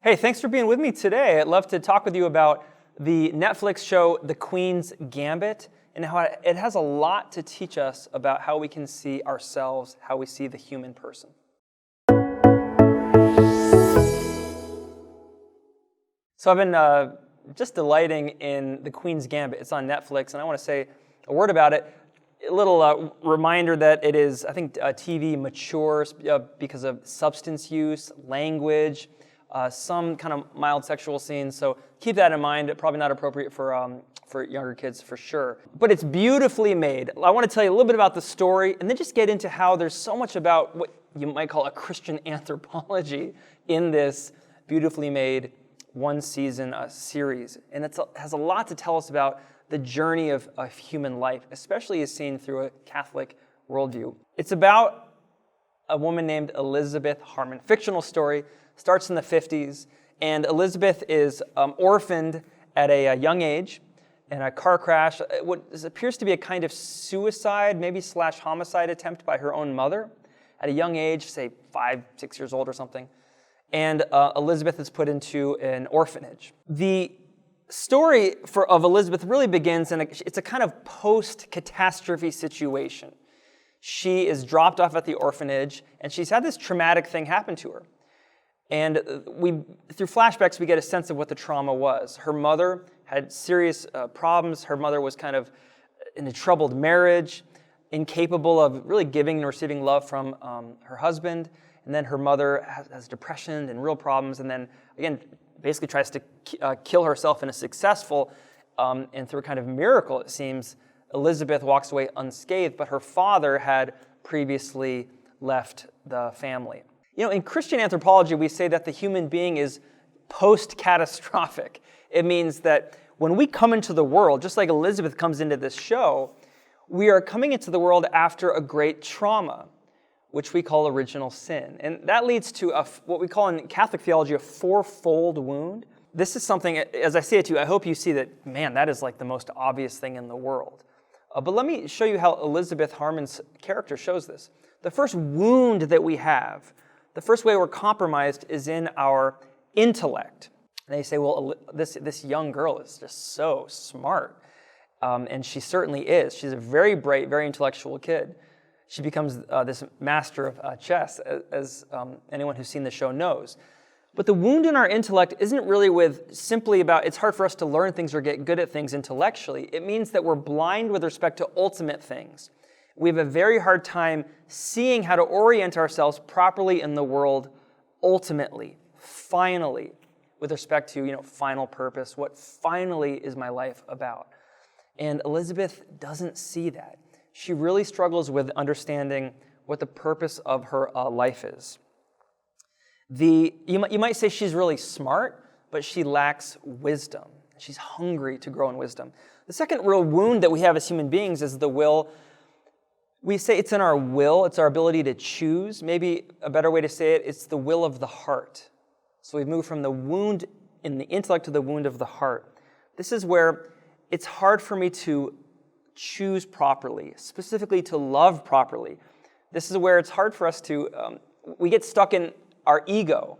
Hey, thanks for being with me today. I'd love to talk with you about the Netflix show, The Queen's Gambit, and how it has a lot to teach us about how we can see ourselves, how we see the human person. So I've been just delighting in The Queen's Gambit. It's on Netflix, and I want to say a word about it. A little reminder that it is, I think, TV mature because of substance use, language, some kind of mild sexual scenes, so keep that in mind. Probably not appropriate for younger kids for sure. But it's beautifully made. I want to tell you a little bit about the story, and then just get into how there's so much about what you might call a Christian anthropology in this beautifully made one-season series. And it has a lot to tell us about the journey of human life, especially as seen through a Catholic worldview. It's about a woman named Elizabeth Harmon. Fictional story. Starts in the 50s, and Elizabeth is orphaned at a young age in a car crash. What appears to be a kind of suicide, maybe / homicide attempt by her own mother at a young age, say 5, 6 years old or something. And Elizabeth is put into an orphanage. The story of Elizabeth really begins it's a kind of post-catastrophe situation. She is dropped off at the orphanage, and she's had this traumatic thing happen to her. And through flashbacks, we get a sense of what the trauma was. Her mother had serious problems. Her mother was kind of in a troubled marriage, incapable of really giving and receiving love from her husband. And then her mother has depression and real problems. And then, again, basically tries to kill herself in a successful, and through a kind of miracle, it seems, Elizabeth walks away unscathed. But her father had previously left the family. You know, in Christian anthropology, we say that the human being is post-catastrophic. It means that when we come into the world, just like Elizabeth comes into this show, we are coming into the world after a great trauma, which we call original sin. And that leads to what we call in Catholic theology a fourfold wound. This is something, as I say it to you, I hope you see that, man, that is like the most obvious thing in the world. But let me show you how Elizabeth Harmon's character shows this. The first wound that we have, the first way we're compromised is in our intellect. And they say, well, this young girl is just so smart. And she certainly is. She's a very bright, very intellectual kid. She becomes this master of chess, as anyone who's seen the show knows. But the wound in our intellect isn't really simply about, it's hard for us to learn things or get good at things intellectually. It means that we're blind with respect to ultimate things. We have a very hard time seeing how to orient ourselves properly in the world ultimately, finally, with respect to, final purpose, what finally is my life about. And Elizabeth doesn't see that. She really struggles with understanding what the purpose of her life is. You might say she's really smart, but she lacks wisdom. She's hungry to grow in wisdom. The second real wound that we have as human beings is the will. We say it's in our will, it's our ability to choose. Maybe a better way to say it, it's the will of the heart. So we've moved from the wound in the intellect to the wound of the heart. This is where it's hard for me to choose properly, specifically to love properly. This is where it's hard for us to, we get stuck in our ego,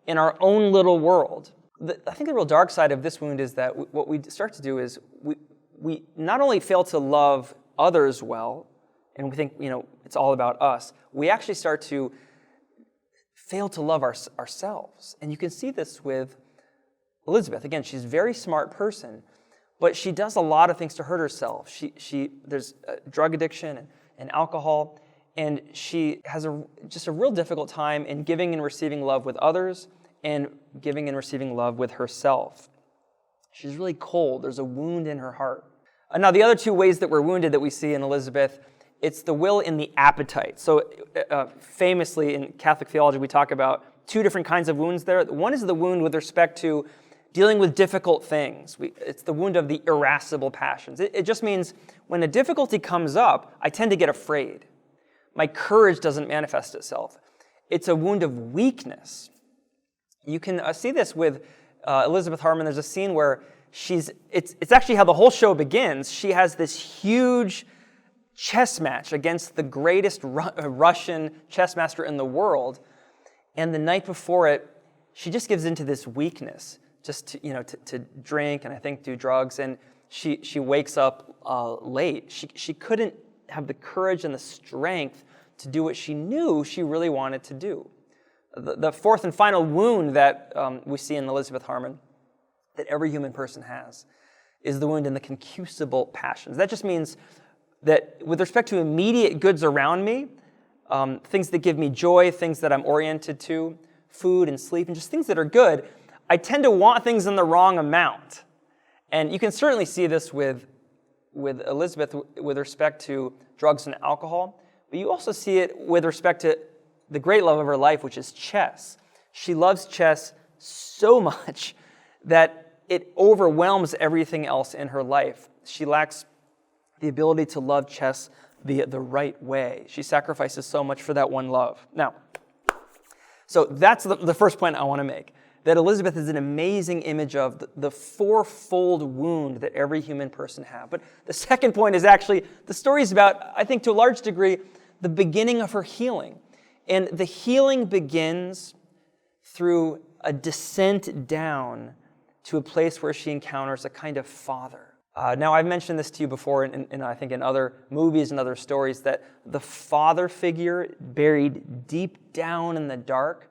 in our own little world. I think the real dark side of this wound is that what we start to do is we not only fail to love others well, and we think, it's all about us, we actually start to fail to love ourselves. And you can see this with Elizabeth. Again, she's a very smart person, but she does a lot of things to hurt herself. There's drug addiction and alcohol, and she has just a real difficult time in giving and receiving love with others and giving and receiving love with herself. She's really cold. There's a wound in her heart. Now, the other two ways that we're wounded that we see in Elizabeth, it's the will in the appetite. So famously in Catholic theology, we talk about two different kinds of wounds there. One is the wound with respect to dealing with difficult things. It's the wound of the irascible passions. It just means when a difficulty comes up, I tend to get afraid. My courage doesn't manifest itself. It's a wound of weakness. You can see this with Elizabeth Harmon. There's a scene where it's actually how the whole show begins. She has this huge chess match against the greatest Russian chess master in the world. And the night before it, she just gives into this weakness, just to drink and I think do drugs, and she wakes up late. She couldn't have the courage and the strength to do what she knew she really wanted to do. The fourth and final wound that we see in Elizabeth Harmon, that every human person has, is the wound in the concusable passions. That just means that with respect to immediate goods around me, things that give me joy, things that I'm oriented to, food and sleep, and just things that are good, I tend to want things in the wrong amount. And you can certainly see this with Elizabeth with respect to drugs and alcohol, but you also see it with respect to the great love of her life, which is chess. She loves chess so much that it overwhelms everything else in her life. She lacks the ability to love chess the right way. She sacrifices so much for that one love. Now, so that's the first point I want to make, that Elizabeth is an amazing image of the fourfold wound that every human person has. But the second point is actually, the story is about, I think to a large degree, the beginning of her healing. And the healing begins through a descent down to a place where she encounters a kind of father. Now, I've mentioned this to you before, and I think in other movies and other stories, that the father figure buried deep down in the dark,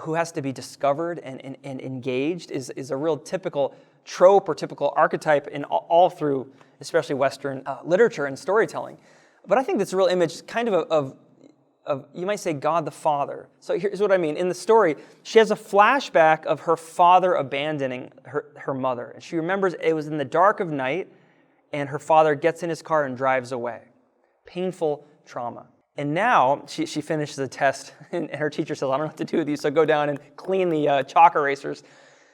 who has to be discovered and engaged, is a real typical trope or typical archetype in all through, especially Western literature and storytelling. But I think that's a real image kind of, you might say, God the Father. So here's what I mean. In the story, she has a flashback of her father abandoning her mother. And she remembers it was in the dark of night, and her father gets in his car and drives away. Painful trauma. And now she finishes a test, and her teacher says, I don't know what to do with you, so go down and clean the chalk erasers.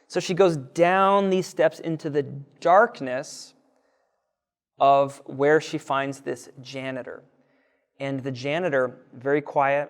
So she goes down these steps into the darkness of where she finds this janitor. And the janitor, very quiet,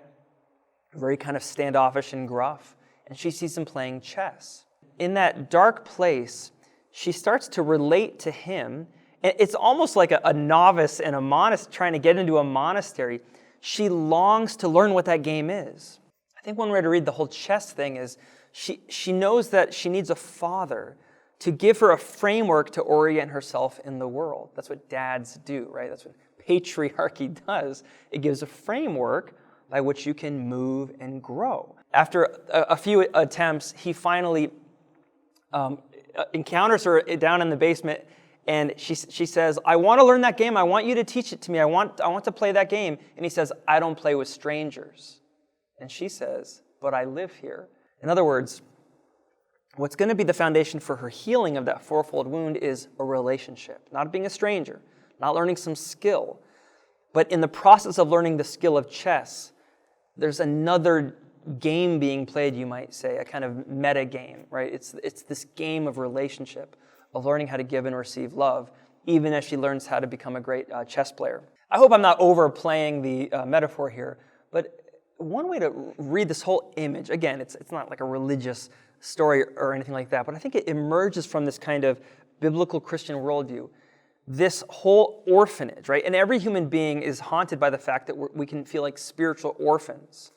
very kind of standoffish and gruff, and she sees him playing chess. In that dark place, she starts to relate to him. And it's almost like a novice in a monastery trying to get into a monastery. She longs to learn what that game is. I think one way to read the whole chess thing is she knows that she needs a father to give her a framework to orient herself in the world. That's what dads do, right? That's what patriarchy does. It gives a framework by which you can move and grow. After a few attempts, he finally encounters her down in the basement, and she says, I want to learn that game. I want you to teach it to me. I want to play that game. And he says, I don't play with strangers. And she says, but I live here. In other words, what's going to be the foundation for her healing of that fourfold wound is a relationship, not being a stranger, not learning some skill. But in the process of learning the skill of chess, there's another game being played, you might say, a kind of meta game, right? It's this game of relationship, of learning how to give and receive love, even as she learns how to become a great chess player. I hope I'm not overplaying the metaphor here, but one way to read this whole image, again, it's not like a religious story or anything like that, but I think it emerges from this kind of biblical Christian worldview. This whole orphanage, right? And every human being is haunted by the fact that we can feel like spiritual orphans.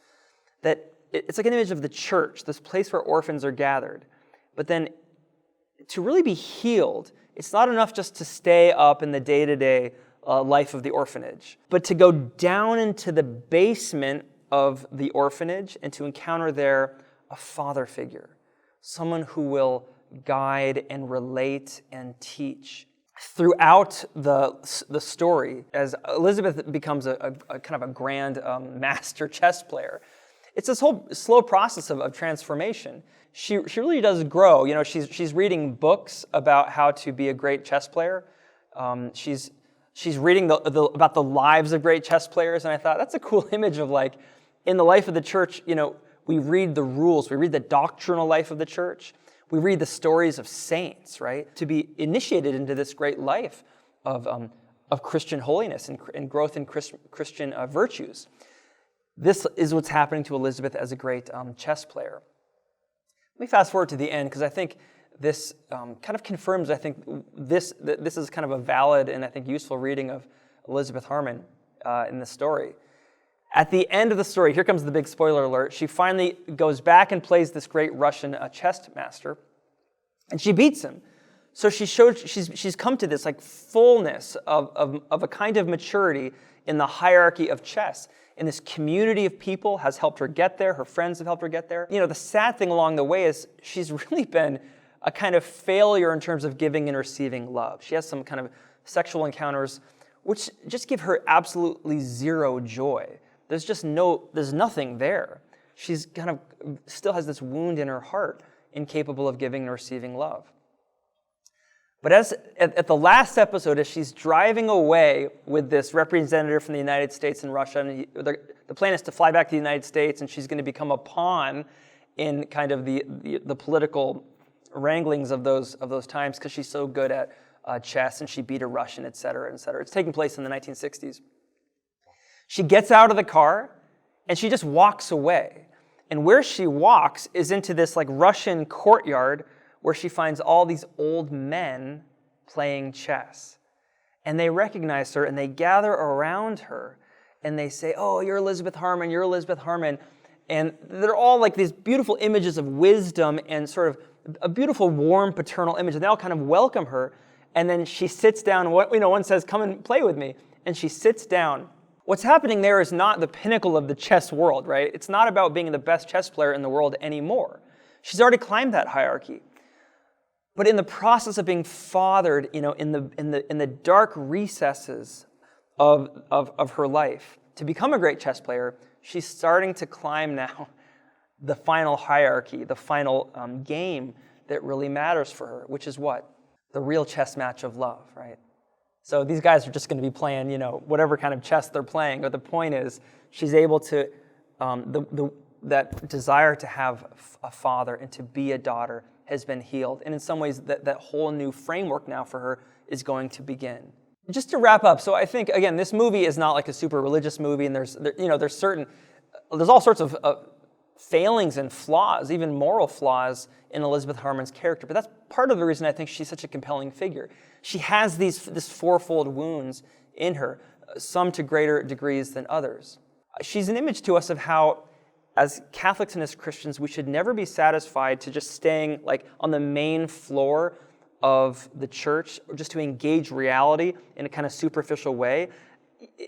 That it's like an image of the church, this place where orphans are gathered. But then to really be healed, it's not enough just to stay up in the day-to-day life of the orphanage, but to go down into the basement of the orphanage and to encounter there a father figure, someone who will guide and relate and teach. Throughout the story, as Elizabeth becomes a kind of a grand master chess player, it's this whole slow process of transformation. She really does grow. You know, she's reading books about how to be a great chess player. She's reading about the lives of great chess players, and I thought that's a cool image of, like, in the life of the church. You know, we read the rules, we read the doctrinal life of the church. We read the stories of saints, right? To be initiated into this great life of Christian holiness and growth in Christian virtues. This is what's happening to Elizabeth as a great chess player. Let me fast forward to the end, because I think this kind of confirms, I think, this is kind of a valid and I think useful reading of Elizabeth Harmon in the story. At the end of the story, here comes the big spoiler alert, she finally goes back and plays this great Russian chess master, and she beats him. So she's come to this like fullness of a kind of maturity in the hierarchy of chess. And this community of people has helped her get there. Her friends have helped her get there. You know, the sad thing along the way is she's really been a kind of failure in terms of giving and receiving love. She has some kind of sexual encounters which just give her absolutely zero joy. There's nothing there. She's kind of still has this wound in her heart, incapable of giving and receiving love. But at the last episode, as she's driving away with this representative from the United States and Russia, and the plan is to fly back to the United States, and she's going to become a pawn in kind of the political wranglings of those times because she's so good at chess and she beat a Russian, et cetera, et cetera. It's taking place in the 1960s. She gets out of the car and she just walks away. And where she walks is into this like Russian courtyard where she finds all these old men playing chess. And they recognize her and they gather around her and they say, "Oh, you're Elizabeth Harmon, you're Elizabeth Harmon." And they're all like these beautiful images of wisdom and sort of a beautiful, warm, paternal image. And they all kind of welcome her. And then she sits down. One says, "Come and play with me." And she sits down. What's happening there is not the pinnacle of the chess world, right? It's not about being the best chess player in the world anymore. She's already climbed that hierarchy. But in the process of being fathered, in the dark recesses of her life, to become a great chess player, she's starting to climb now the final hierarchy, the final game that really matters for her, which is what? The real chess match of love, right? So these guys are just going to be playing, whatever kind of chess they're playing. But the point is, she's able to, that desire to have a father and to be a daughter has been healed. And in some ways, that whole new framework now for her is going to begin. Just to wrap up, so I think, again, this movie is not like a super religious movie, and there's all sorts of failings and flaws, even moral flaws in Elizabeth Harmon's character. But that's part of the reason I think she's such a compelling figure. She has this fourfold wounds in her, some to greater degrees than others. She's an image to us of how, as Catholics and as Christians, we should never be satisfied to just staying like on the main floor of the church, or just to engage reality in a kind of superficial way.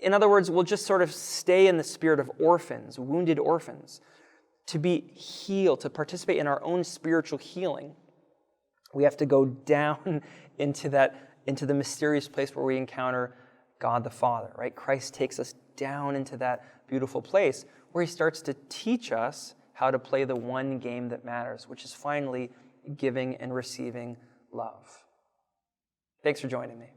In other words, we'll just sort of stay in the spirit of orphans, wounded orphans. To be healed, to participate in our own spiritual healing, we have to go down into the mysterious place where we encounter God the Father, right? Christ takes us down into that beautiful place where he starts to teach us how to play the one game that matters, which is finally giving and receiving love. Thanks for joining me.